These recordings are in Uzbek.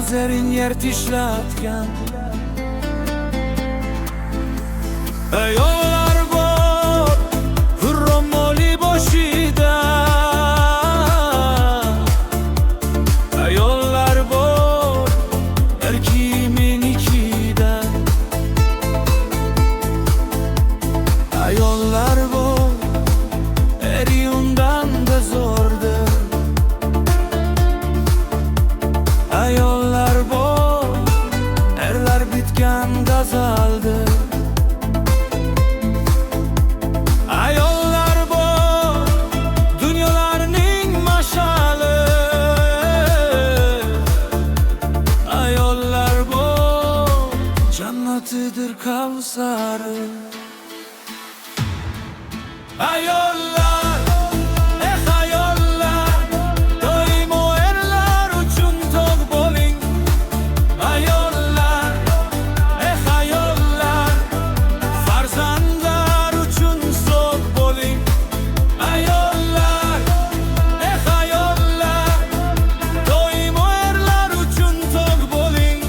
ko'zlaring yer tishlatgan ayollar bor ro'moli boshida, ayollar bor har kiminikida, ayollar bor her yundan da zo'rdir, ayollar bor erlar bitgan gazaldir. Ayollar bor dunyolarning mashali, ayollar bor jannatidir kavsari. Ayollar, ayollar, doimo erlar uchun tog' bo'ling. Ayollar, ayollar, farzandlar uchun so'q bo'ling. Ayollar, ayollar, doimo erlar uchun tog' bo'ling.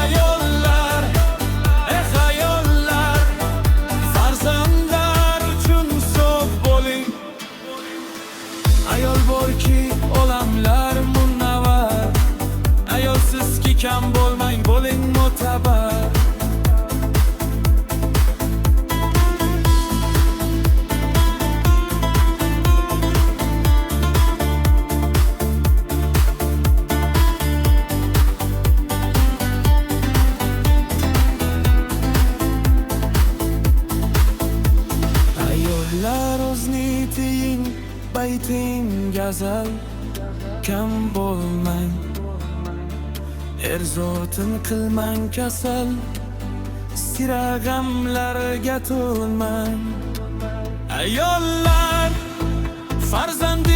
Ayollar, ayollar, farzandlar uchun so'q bo'ling. Ayol borki olamlar munavvar, ayolsizki kam bo'lmang, bo'ling mo'tabar. Ayollar o'zni tiyin, bayting gazal, kam bo'lmang, er zotin qilmang kasal, sira g'amlarga to'lmang. Ayollar farzandi